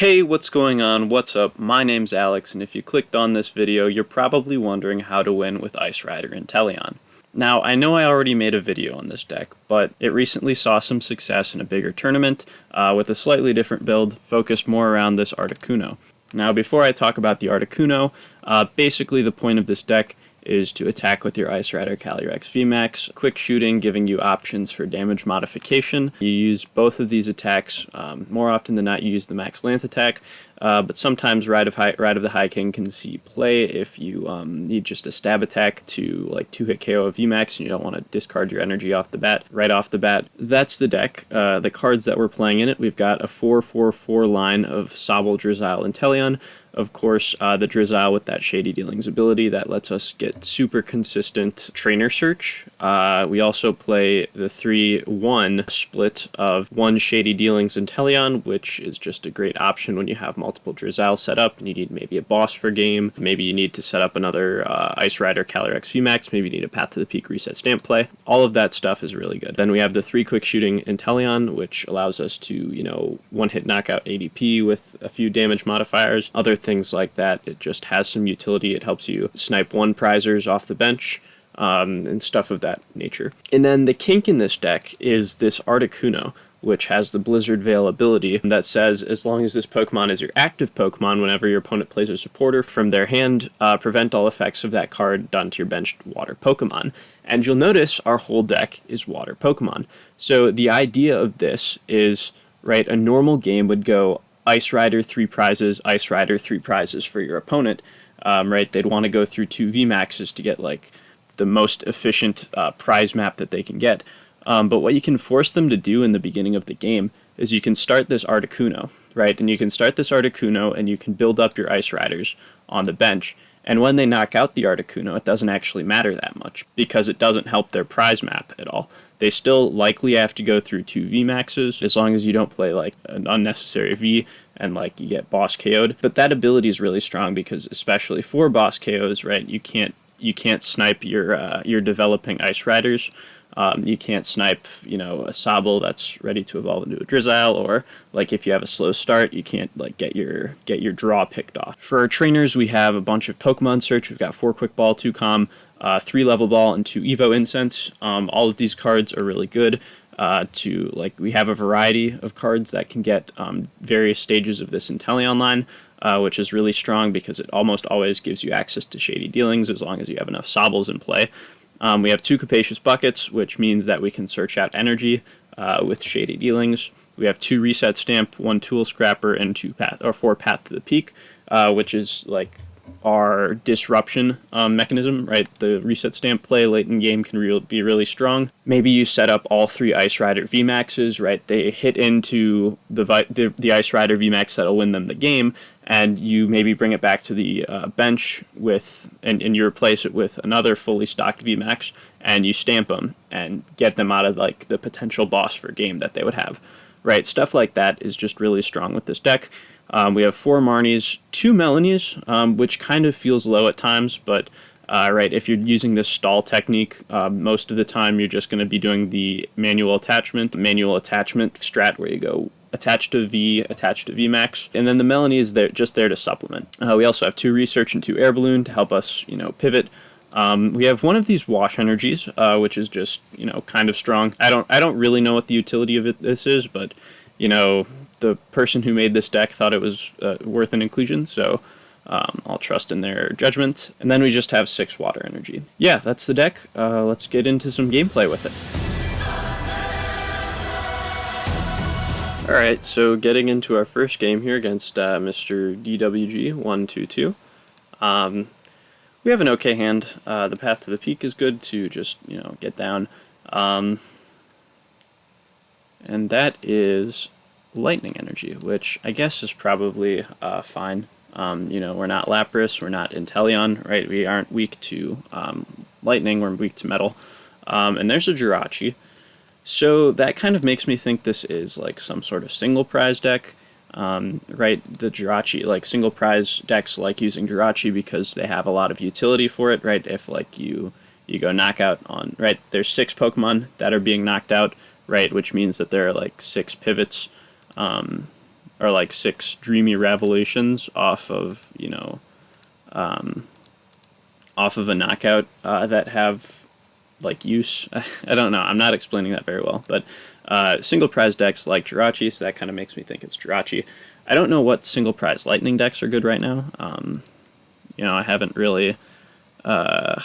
Hey, what's going on? What's up? My name's Alex, and if you clicked on this video, you're probably wondering how to win with Ice Rider Inteleon. Now, I know I already made a video on this deck, but it recently saw some success in a bigger tournament with a slightly different build, focused more around this Articuno. Now, before I talk about the Articuno, basically the point of this deck is to attack with your Ice Rider Calyrex VMAX, quick shooting giving you options for damage modification. You use both of these attacks. More often than not you use the max lance attack, but sometimes Ride of the High King can see play if you need just a stab attack to like 2-hit KO a VMAX and you don't want to discard your energy right off the bat. That's the deck. The cards that we're playing in it, we've got a 4/4/4 line of Sobble, Drizzile, Inteleon. Of course, the Drizzile with that Shady Dealings ability that lets us get super consistent trainer search. We also play the 3-1 split of 1 Shady Dealings Inteleon, which is just a great option when you have multiple Drizzile set up and you need maybe a boss for game. Maybe you need to set up another Ice Rider Calyrex VMAX. Maybe you need a Path to the Peak Reset Stamp play. All of that stuff is really good. Then we have the 3 quick shooting Inteleon, which allows us to, one-hit knockout ADP with a few damage modifiers. Other things like that. It just has some utility. It helps you snipe 1 prizers off the bench and stuff of that nature. And then the kink in this deck is this Articuno, which has the Blizzard Veil ability that says as long as this Pokemon is your active Pokemon, whenever your opponent plays a supporter from their hand, prevent all effects of that card done to your benched water Pokemon. And you'll notice our whole deck is water Pokemon. So the idea of this is, right, a normal game would go Ice Rider 3 prizes, Ice Rider 3 prizes for your opponent, right? They'd want to go through 2 VMAXs to get like the most efficient prize map that they can get. But what you can force them to do in the beginning of the game is you can start this Articuno, right? And you can start this Articuno and you can build up your Ice Riders on the bench. And when they knock out the Articuno, it doesn't actually matter that much because it doesn't help their prize map at all. They still likely have to go through 2 VMAXs as long as you don't play like an unnecessary V and like you get boss KO'd. But that ability is really strong because especially for boss KOs, right, you can't snipe your developing Ice Riders. You can't snipe, a Sobble that's ready to evolve into a Drizzile, or like if you have a slow start, you can't like get your draw picked off. For our trainers, we have a bunch of Pokemon search. We've got 4 Quick Ball, 2 Calm, 3 Level Ball, and 2 Evo Incense. All of these cards are really good. We have a variety of cards that can get various stages of this Inteleon line, which is really strong because it almost always gives you access to Shady Dealings as long as you have enough Sobbles in play. We have 2 Capacious Buckets, which means that we can search out energy with Shady Dealings. We have 2 Reset Stamp, 1 Tool Scrapper, and 4 Path to the Peak, which is like our disruption mechanism, right? The Reset Stamp play late in game can be really strong. Maybe you set up all 3 Ice Rider VMAXs, right? They hit into the Ice Rider VMAX that'll win them the game, and you maybe bring it back to the bench and you replace it with another fully stocked VMAX, and you stamp them and get them out of like the potential boss for game that they would have, right? Stuff like that is just really strong with this deck. We have 4 Marnies, 2 Melonies, which kind of feels low at times, but right, if you're using this stall technique, most of the time you're just going to be doing the manual attachment strat where you go attach to V, attach to VMAX, and then the Melony is just there to supplement. We also have 2 Research and 2 Air Balloon to help us, pivot. We have 1 of these Wash Energies, which is just, kind of strong. I don't really know what the utility of this is, but, the person who made this deck thought it was worth an inclusion, so I'll trust in their judgment. And then we just have 6 Water Energy. Yeah, that's the deck. Let's get into some gameplay with it. Alright, so getting into our first game here against Mr. DWG122. We have an okay hand. The Path to the Peak is good to just, get down. And that is Lightning Energy, which I guess is probably fine. We're not Lapras, we're not Inteleon, right? We aren't weak to Lightning, we're weak to Metal. And there's a Jirachi. So that kind of makes me think this is like some sort of single prize deck, right? The Jirachi, like single prize decks like using Jirachi because they have a lot of utility for it, right? If like you go knockout on, right? There's 6 Pokemon that are being knocked out, right? Which means that there are like 6 pivots, or like 6 Dreamy Revelations off of, you know, off of a knockout that have like use. I don't know. I'm not explaining that very well, but single prize decks like Jirachi, so that kind of makes me think it's Jirachi. I don't know what single prize lightning decks are good right now. You know, I haven't really. I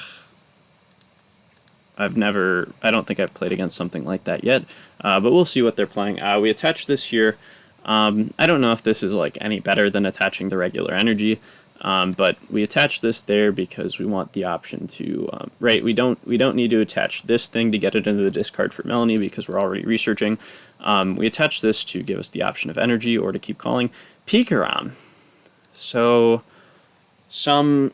don't think I've played against something like that yet, but we'll see what they're playing. We attach this here. I don't know if this is like any better than attaching the regular energy, but we attach this there because we want the option to, right, we don't need to attach this thing to get it into the discard for Melony because we're already researching. We attach this to give us the option of energy or to keep calling Pikarom. So some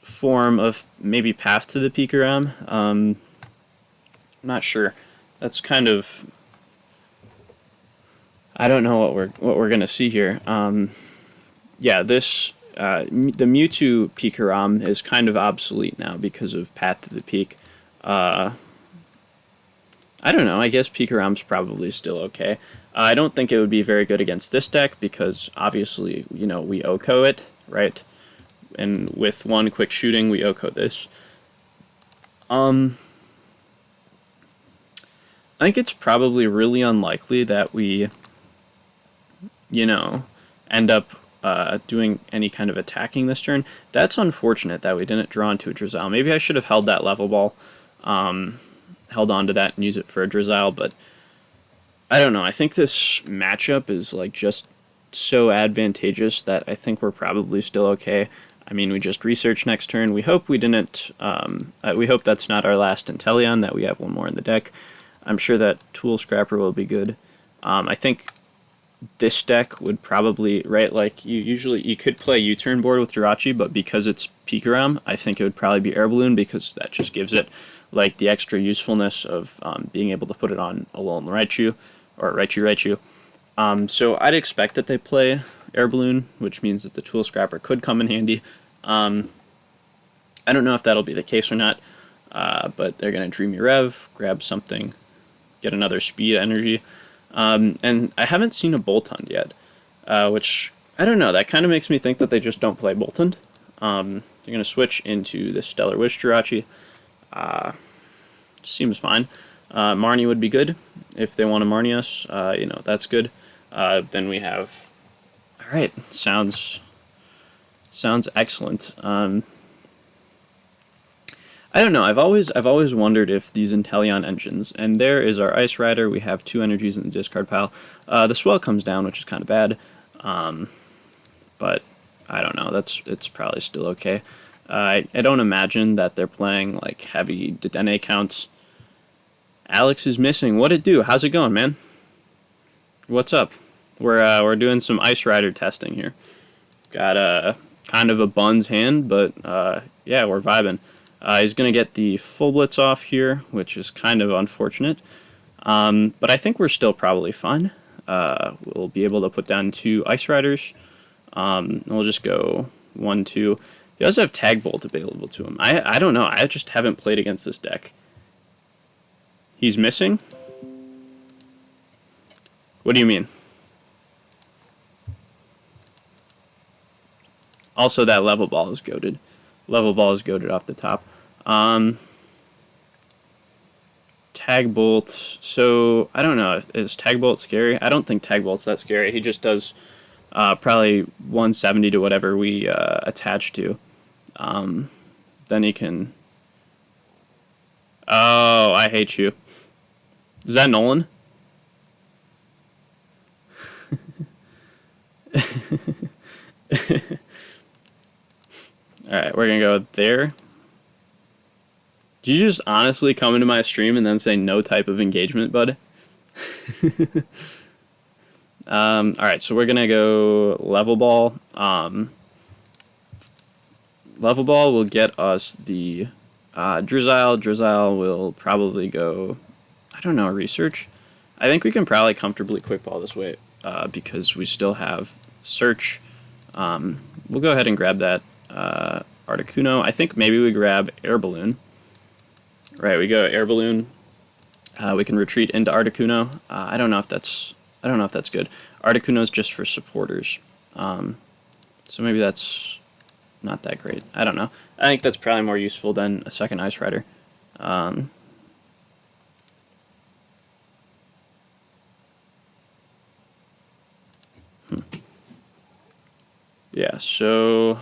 form of maybe path to the Pikarom. I'm not sure. That's kind of, I don't know what we're gonna see here. Yeah, this the Mewtwo Pikarom is kind of obsolete now because of Path to the Peak. I don't know. I guess Pikarom's probably still okay. I don't think it would be very good against this deck because obviously, you know, we OHKO it, right? And with one quick shooting, we OHKO this. I think it's probably really unlikely that we, you know, end up doing any kind of attacking this turn. That's unfortunate that we didn't draw into a Drizzile. Maybe I should have held that Level Ball, held on to that and use it for a Drizzile, but I don't know. I think this matchup is like just so advantageous that I think we're probably still okay. I mean, we just research next turn. We hope we didn't, we hope that's not our last Inteleon, that we have one more in the deck. I'm sure that Tool Scrapper will be good. I think this deck would probably, right, like you could play U-turn board with Jirachi, but because it's Pikarom, I think it would probably be Air Balloon because that just gives it like the extra usefulness of being able to put it on Alolan Raichu, or Raichu. So I'd expect that they play Air Balloon, which means that the Tool Scrapper could come in handy. I don't know if that'll be the case or not, but they're going to Dreamy Rev, grab something, get another speed energy. And I haven't seen a Boltund yet, which, I don't know, that kind of makes me think that they just don't play Boltund. They're going to switch into the Stellar Wish Jirachi. Seems fine. Marnie would be good if they want to Marnie us. You know, that's good. Then we have, all right, sounds excellent. I don't know. I've always wondered if these Inteleon engines, and there is our Ice Rider. We have 2 energies in the discard pile. The Swell comes down, which is kind of bad, but I don't know. It's probably still okay. I don't imagine that they're playing like heavy Dedenne counts. Alex is missing. What'd it do? How's it going, man? What's up? We're doing some Ice Rider testing here. Got a kind of a Bun's hand, but yeah, we're vibing. He's going to get the full blitz off here, which is kind of unfortunate. But I think we're still probably fine. We'll be able to put down 2 Ice Riders. We'll just go 1, 2. He does have Tag Bolt available to him. I don't know. I just haven't played against this deck. He's missing? What do you mean? Also, that Level Ball is goated. Level Ball is goated off the top. Tag Bolt. So, I don't know. Is Tag Bolt scary? I don't think Tag Bolt's that scary. He just does probably 170 to whatever we attach to. Then he can... Oh, I hate you. Is that Nolan? Alright, we're gonna go there. Did you just honestly come into my stream and then say no type of engagement, bud? Alright, so we're gonna go Level Ball. Level Ball will get us the Drizzile. Drizzile will probably go, I don't know, Research. I think we can probably comfortably Quick Ball this way because we still have Search. We'll go ahead and grab that Articuno. I think maybe we grab Air Balloon. Right, we go Air Balloon. We can retreat into Articuno. I don't know if that's I don't know if that's good. Articuno's just for supporters. So maybe that's not that great. I don't know. I think that's probably more useful than a second Ice Rider. Yeah, so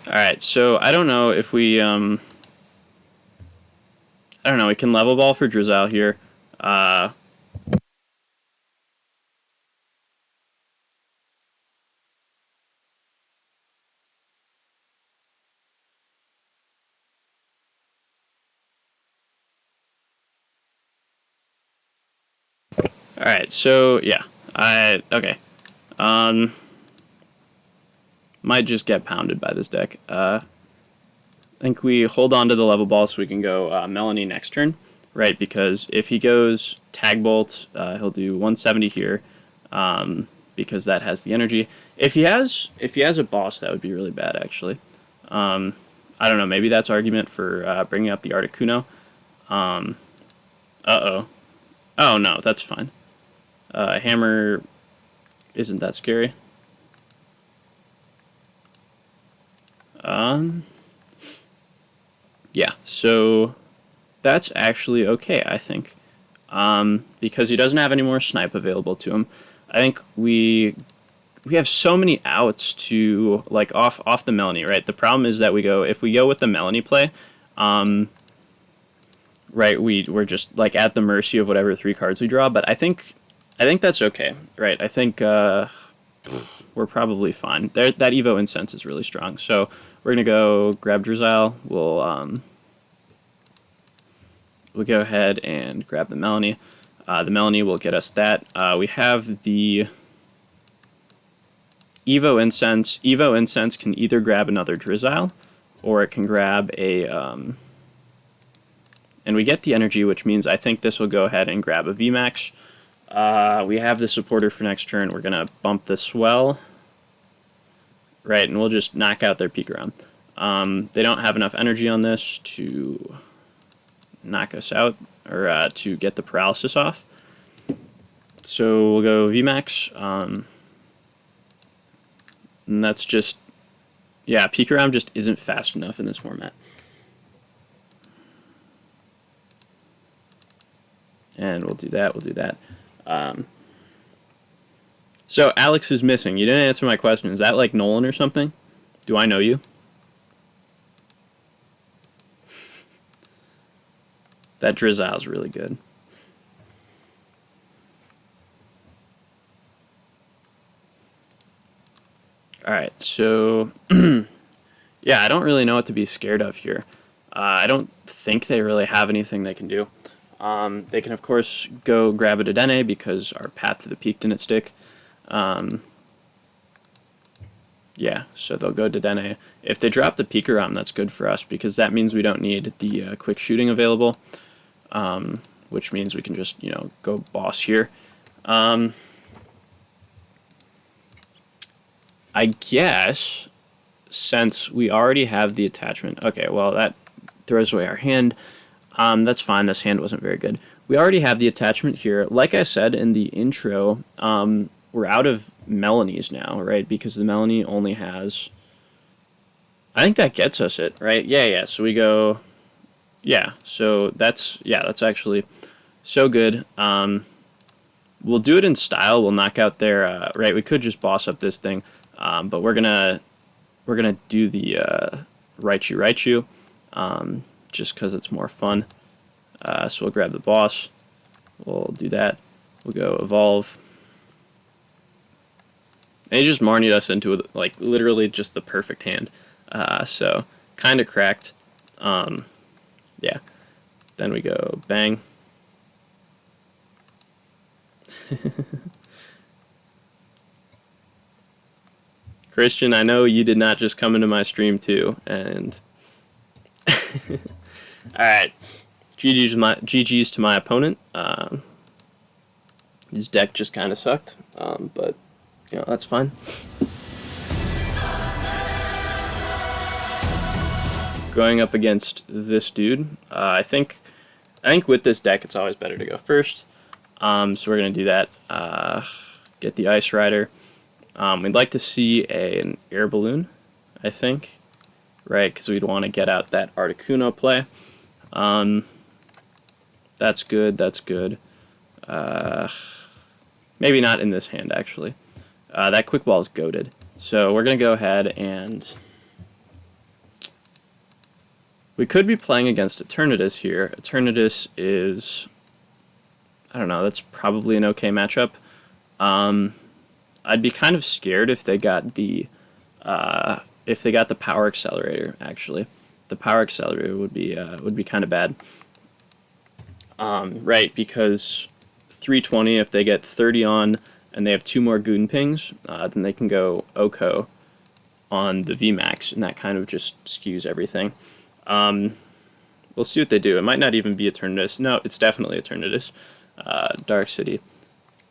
alright, so I don't know if we I don't know, we can level ball for Drizzile here. Alright, so yeah. Okay. Might just get pounded by this deck. I think we hold on to the level ball so we can go Melony next turn, right? Because if he goes Tag Bolt, he'll do 170 here, because that has the energy. If he has a boss, that would be really bad, actually. I don't know. Maybe that's argument for bringing up the Articuno. Uh-oh. Oh, no, that's fine. Hammer isn't that scary. Yeah, so that's actually okay, I think. Because he doesn't have any more snipe available to him. I think we have so many outs to, like, off the Melony, right? The problem is that if we go with the Melony play, right, we're just, like, at the mercy of whatever 3 cards we draw, but I think that's okay, right? I think we're probably fine. That Evo Incense is really strong, so we're gonna go grab Drizzile. We'll go ahead and grab the Melony. The Melony will get us that. We have the Evo Incense. Evo Incense can either grab another Drizzile, or it can grab a... and we get the energy, which means I think this will go ahead and grab a VMAX. We have the supporter for next turn. We're going to bump the Swell. Right, and we'll just knock out their Pikarom. They don't have enough energy on this to knock us out, or to get the paralysis off. So we'll go VMAX. And that's just... yeah, Pikarom just isn't fast enough in this format. And we'll do that. So Alex is missing. You didn't answer my question. Is that like Nolan or something? Do I know you? That Drizzile's really good. Alright, so... yeah, I don't really know what to be scared of here. I don't think they really have anything they can do. They can, of course, go grab a Dedenne because our path to the peak didn't stick. Yeah, so they'll go Dedenne. If they drop the Pikarom, that's good for us because that means we don't need the quick shooting available, which means we can just, go boss here. I guess, since we already have the attachment... okay, well, that throws away our hand. That's fine. This hand wasn't very good. We already have the attachment here. Like I said in the intro, we're out of Melonies now, right? Because the Melony only has... I think that gets us it, right? Yeah. So we go... yeah, so that's actually so good. We'll do it in style. We'll knock out their... right, we could just boss up this thing, but we're gonna do the Raichu, just because it's more fun. So we'll grab the boss. We'll do that. We'll go evolve. And he just Marnied us into, like, literally just the perfect hand. So, kind of cracked. Yeah. Then we go bang. Christian, I know you did not just come into my stream too, and... alright. GG's to my opponent. His deck just kind of sucked, but, that's fine. going up against this dude. I think with this deck it's always better to go first. So we're gonna do that. Get the Ice Rider. We'd like to see an Air Balloon, I think, right? Because we'd want to get out that Articuno play. That's good. That's good. Maybe not in this hand, actually. That Quick Ball is goated. So we're going to go ahead and... We could be playing against Eternatus here. Eternatus is... I don't know, that's probably an okay matchup. I'd be kind of scared if they got the Power Accelerator, actually. The Power Accelerator would be kind of bad. Right, because 320, if they get 30 on and they have 2 more Goon Pings, then they can go Oko on the VMAX, and that kind of just skews everything. We'll see what they do. It might not even be Eternatus. No, it's definitely Eternatus. Dark City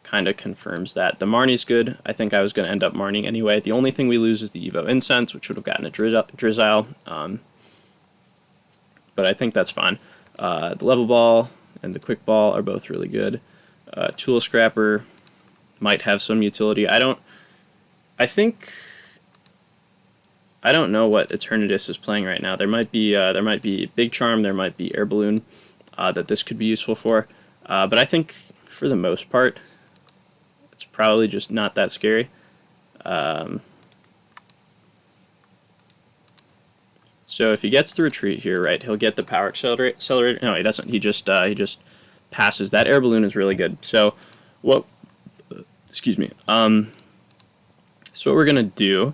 kind of confirms that. The Marnie's good. I think I was going to end up Marnieing anyway. The only thing we lose is the Evo Incense, which would have gotten a Drizzile. But I think that's fine. The Level Ball and the Quick Ball are both really good. Tool Scrapper might have some utility. I don't know what Eternatus is playing right now. There might be Big Charm, there might be Air Balloon that this could be useful for. But I think for the most part, it's probably just not that scary. So if he gets the retreat here, right, he'll get the Power Accelerator. No, he doesn't. He just passes. That Air Balloon is really good. So what? Excuse me. So what we're gonna do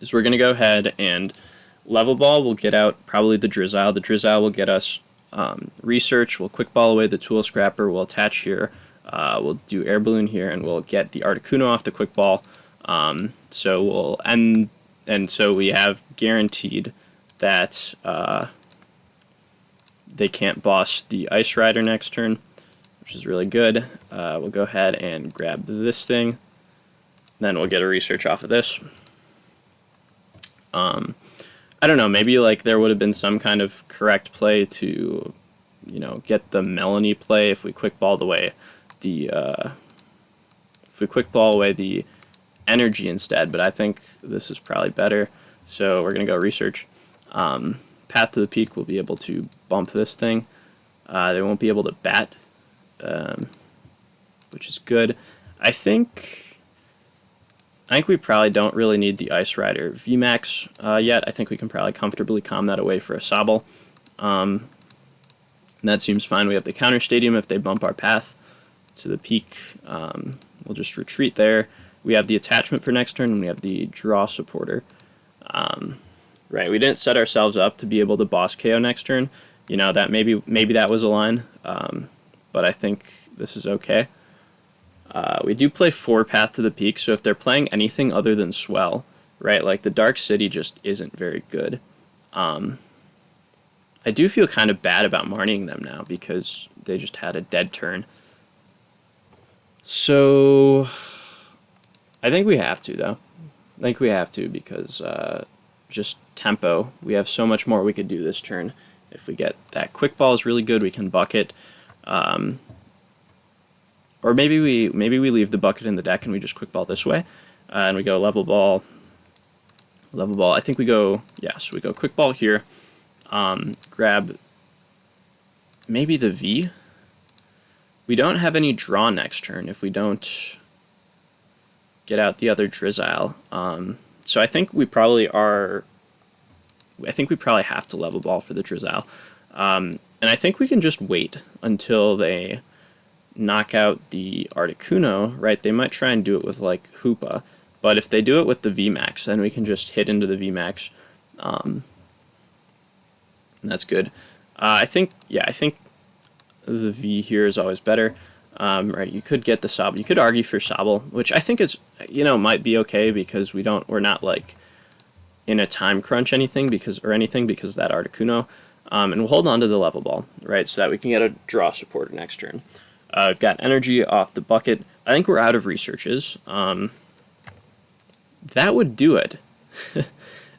is we're gonna go ahead and Level Ball will get out probably the Drizzile. The Drizzile will get us Research. We'll Quick Ball away the Tool Scrapper. We'll attach here. We'll do Air Balloon here, and we'll get the Articuno off the Quick Ball. So we'll end. And so we have guaranteed that they can't boss the Ice Rider next turn, which is really good. We'll go ahead and grab this thing. Then we'll get a Research off of this. I don't know, maybe like there would have been some kind of correct play to, you know, get the Melony play if we Quick Balled away the energy instead, but I think this is probably better, so we're going to go Research. Path to the Peak will be able to bump this thing. They won't be able to bat, which is good. I think we probably don't really need the Ice Rider VMAX yet. I think we can probably comfortably calm that away for a Sobble. And that seems fine. We have the Counter Stadium if they bump our path to the Peak. We'll just retreat there. We have the attachment for next turn, and we have the draw supporter. Right, we didn't set ourselves up to be able to boss KO next turn. You know, that maybe that was a line, but I think this is okay. We do play 4 Path to the Peak, so if they're playing anything other than Swell, right, like the Dark City just isn't very good. I do feel kind of bad about Marnieing them now because they just had a dead turn. So I think we have to, though. I think we have to because just tempo. We have so much more we could do this turn. If we get that Quick Ball is really good, we can bucket. Or maybe we leave the bucket in the deck and we just Quick Ball this way. And we go Level Ball. Level Ball. I think we go, yeah, so we go Quick Ball here. Grab maybe the V. We don't have any draw next turn if we don't get out the other Drizzile. So I think we probably have to Level Ball for the Drizzile. And I think we can just wait until they knock out the Articuno, right? They might try and do it with like Hoopa, but if they do it with the VMAX, then we can just hit into the VMAX. And that's good. I think the V here is always better. Right, you could get the Sobble. You could argue for Sobble, which I think is, you know, might be okay because we're not like in a time crunch because of that Articuno. And we'll hold on to the Level Ball, right, so that we can get a draw supporter next turn. We've got energy off the bucket. I think we're out of researches. That would do it.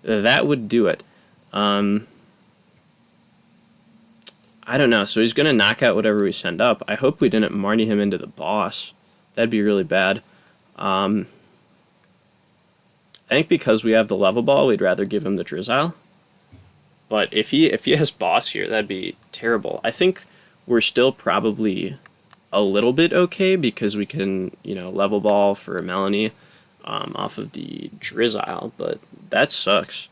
That would do it. I don't know. So he's going to knock out whatever we send up. I hope we didn't Marnie him into the boss. That'd be really bad. I think because we have the Level Ball, we'd rather give him the Drizzile. But if he has boss here, that'd be terrible. I think we're still probably a little bit okay because we can, you know, Level Ball for a Melony off of the Drizzile, but that sucks.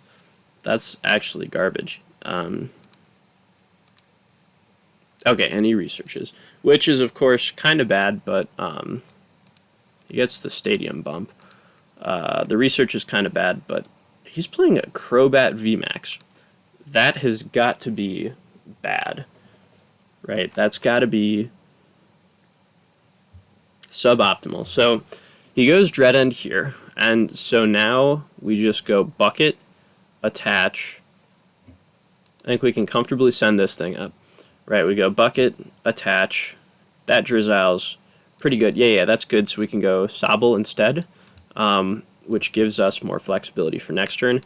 That's actually garbage. Okay, and he researches, which is, of course, kind of bad, but he gets the stadium bump. The research is kind of bad, but he's playing a Crobat VMAX. That has got to be bad, right? That's got to be suboptimal. So he goes Dread End here, and so now we just go Bucket, attach. I think we can comfortably send this thing up. Right, we go Bucket, attach. That Drizzile's pretty good. Yeah, that's good, so we can go Sobble instead, which gives us more flexibility for next turn.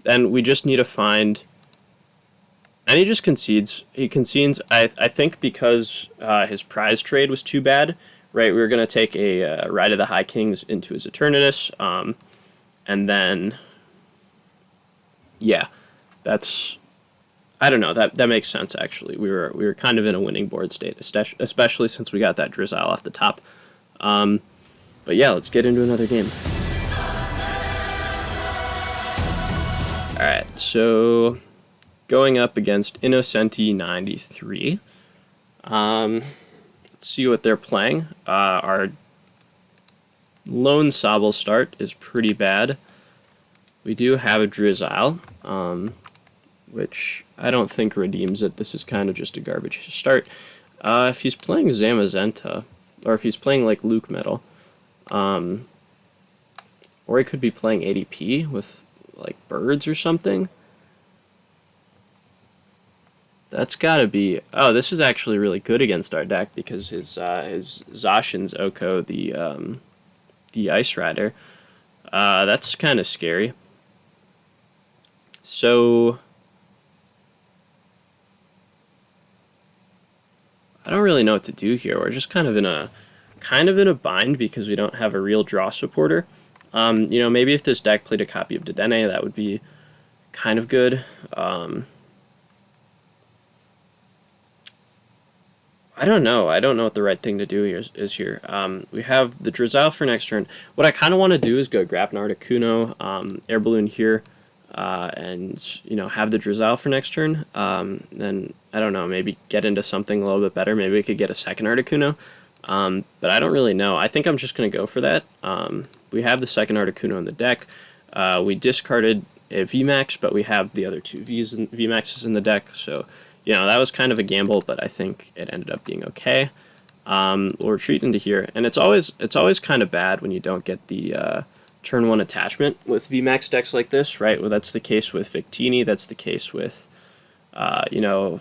Then we just need to find... And he just concedes. He concedes, I think, because his prize trade was too bad. Right, we were going to take a Ride of the High Kings into his Eternatus, and then... Yeah, that's... I don't know, that makes sense, actually. We were kind of in a winning board state, especially since we got that Drizzile off the top. But yeah, let's get into another game. Alright, so going up against Innocenti93. Let's see what they're playing. Our lone Sobble start is pretty bad. We do have a Drizzile, which I don't think redeems it. This is kind of just a garbage start. If he's playing Zamazenta, or if he's playing like Luke Metal, or he could be playing ADP with like birds or something. That's gotta be... Oh, this is actually really good against our deck because his Zacian's Oko, the Ice Rider. That's kind of scary. So I don't really know what to do here. We're just kind of in a bind because we don't have a real draw supporter. You know, maybe if this deck played a copy of Dedenne, that would be kind of good. I don't know. I don't know what the right thing to do is here. We have the Drizzile for next turn. What I kind of want to do is go grab an Articuno, Air Balloon here, and, you know, have the Drizzile for next turn. Then, I don't know, maybe get into something a little bit better. Maybe we could get a second Articuno. But I don't really know. I think I'm just going to go for that. We have the second Articuno in the deck. We discarded a VMAX, but we have the other two VMAXs in the deck, so... You know, that was kind of a gamble, but I think it ended up being okay. We'll retreat into here, and it's always kind of bad when you don't get the turn 1 attachment with VMAX decks like this, right? Well, that's the case with Victini, that's the case with, you know,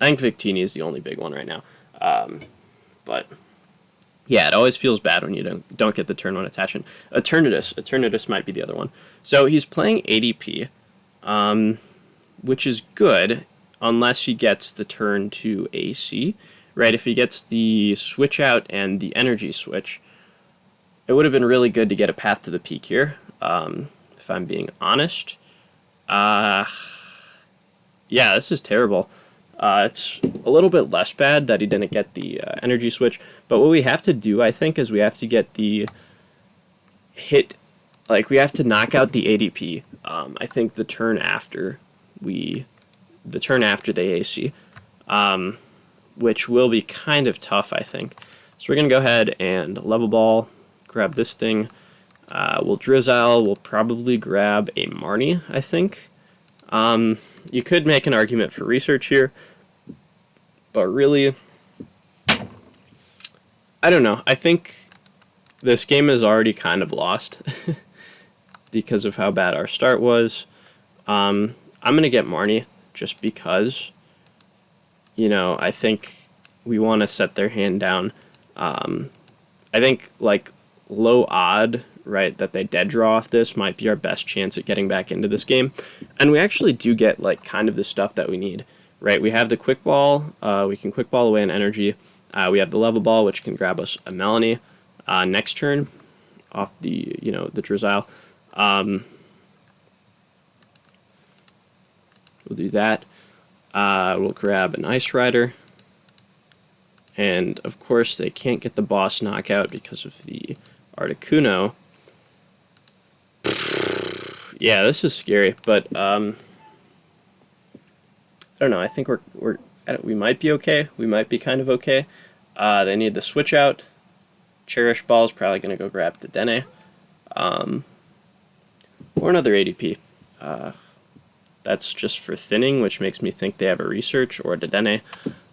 I think Victini is the only big one right now. But, yeah, it always feels bad when you don't get the turn 1 attachment. Eternatus might be the other one. So he's playing ADP, which is good, unless he gets the turn 2 AC, right? If he gets the switch out and the energy switch, it would have been really good to get a path to the peak here, if I'm being honest. Yeah, this is terrible. It's a little bit less bad that he didn't get the energy switch, but what we have to do, I think, is we have to get the hit, like, we have to knock out the ADP, I think the turn after the AC, which will be kind of tough, I think. So we're going to go ahead and Level Ball, grab this thing. We'll Drizzile, we'll probably grab a Marnie, I think. You could make an argument for research here, but really, I don't know. I think this game is already kind of lost because of how bad our start was. I'm going to get Marnie. Just because, you know, I think we want to set their hand down. I think, like, low odd right, that they dead draw off this might be our best chance at getting back into this game. And we actually do get, like, kind of the stuff that we need, right? We have the Quick Ball, we can Quick Ball away an energy. We have the Level Ball, which can grab us a Melony next turn off the, the Drizzile. We'll do that. We'll grab an Ice Rider. And, of course, they can't get the boss knockout because of the Articuno. Yeah, this is scary, but I don't know. I think we might be okay. We might be kind of okay. They need the switch out. Cherish Ball is probably going to go grab the Dene. Or another ADP. That's just for thinning, which makes me think they have a research or a Dedenne.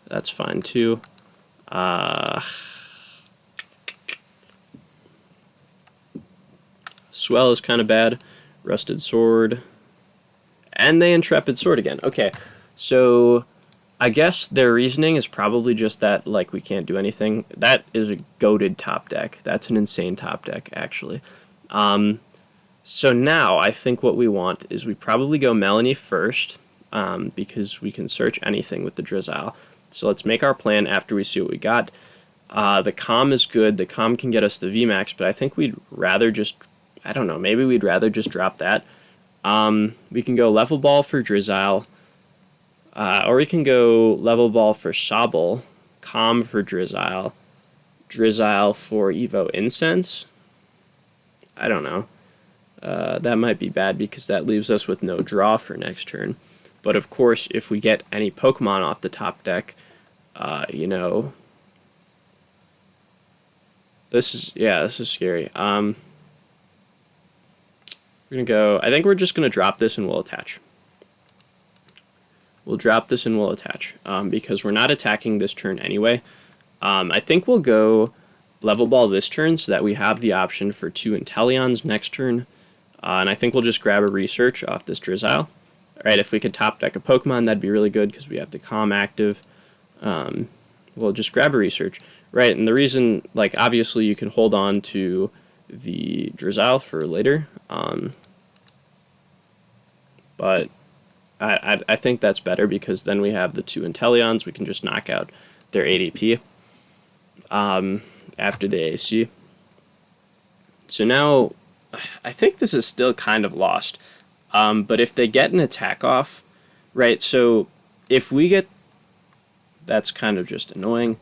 That's fine too. Swell is kind of bad. Rusted Sword. And they Intrepid Sword again. Okay, so I guess their reasoning is probably just that, like, we can't do anything. That is a goated top deck. That's an insane top deck, actually. So now I think what we want is we probably go Melony first, because we can search anything with the Drizzile. So let's make our plan after we see what we got. The Calm is good. The Calm can get us the VMAX, but I think we'd rather just, I don't know, maybe we'd rather just drop that. We can go Level Ball for Drizzile, or we can go Level Ball for Sobble, Calm for Drizzile, Drizzile for Evo Incense. I don't know. That might be bad because that leaves us with no draw for next turn. But of course, if we get any Pokemon off the top deck, this is scary. We're gonna go. I think we're just gonna drop this and we'll attach. We'll drop this and we'll attach because we're not attacking this turn anyway. I think we'll go Level Ball this turn so that we have the option for 2 Inteleons next turn. And I think we'll just grab a Research off this Drizzile. Alright, if we could top deck a Pokemon, that'd be really good because we have the Calm active. We'll just grab a Research. Right, and the reason, like, obviously you can hold on to the Drizzile for later. But I think that's better because then we have the 2 Inteleons. We can just knock out their ADP after the AC. So now, I think this is still kind of lost. But if they get an attack off, right, so if we get, that's kind of just annoying.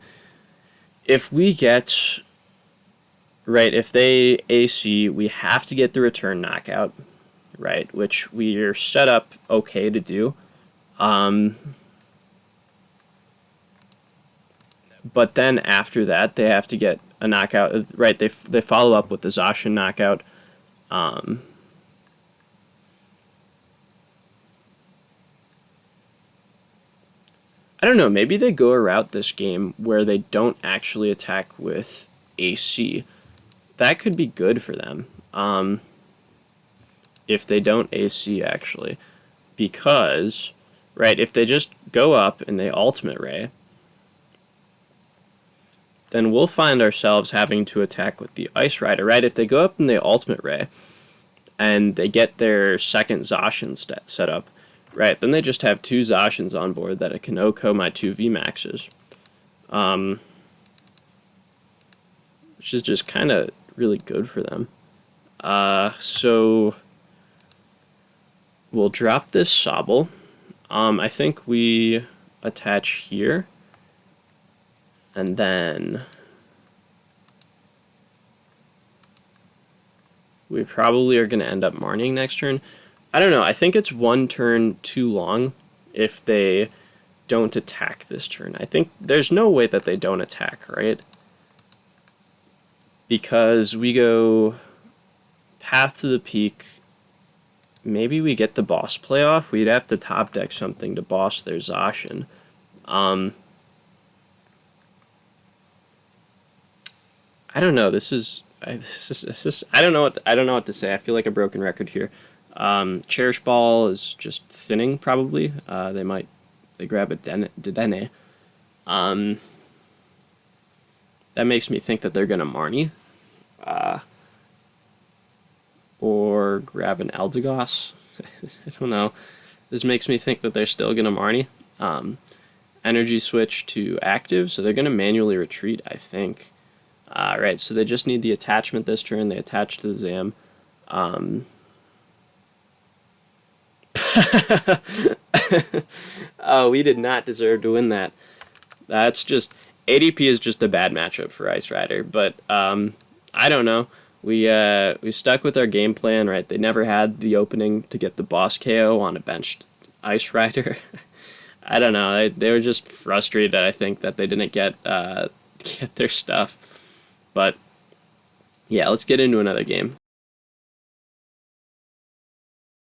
If we get, right, if they AC, we have to get the return knockout, right, which we are set up okay to do. But then after that, they have to get a knockout, right, they follow up with the Zacian knockout. I don't know, maybe they go a route this game where they don't actually attack with AC. That could be good for them, if they don't AC, actually. Because, right, if they just go up and they Ultimate Ray, then we'll find ourselves having to attack with the Ice Rider, right? If they go up and they Ultimate Ray, and they get their second Zacian set up, right, then they just have 2 Zacians on board that it can OHKO my 2 VMAXs. Which is just kind of really good for them. So we'll drop this Sobble. I think we attach here. And then we probably are going to end up Marnieing next turn. I don't know. I think it's 1 turn too long if they don't attack this turn. I think there's no way that they don't attack, right? Because we go Path to the Peak. Maybe we get the boss play off. We'd have to top deck something to boss their Zacian. I don't know. This is I don't know what to say. I feel like a broken record here. Cherish Ball is just thinning, probably. They grab a Dedenne. That makes me think that they're going to Marnie. or grab an Eldegoss. I don't know. This makes me think that they're still going to Marnie. Energy switch to active, so they're going to manually retreat, I think. Right, so they just need the attachment this turn. They attach to the Zam. Oh, we did not deserve to win that. That's just... ADP is just a bad matchup for Ice Rider, but I don't know. We stuck with our game plan, right? They never had the opening to get the boss KO on a benched Ice Rider. I don't know. They were just frustrated, I think, that they didn't get their stuff. But yeah, let's get into another game.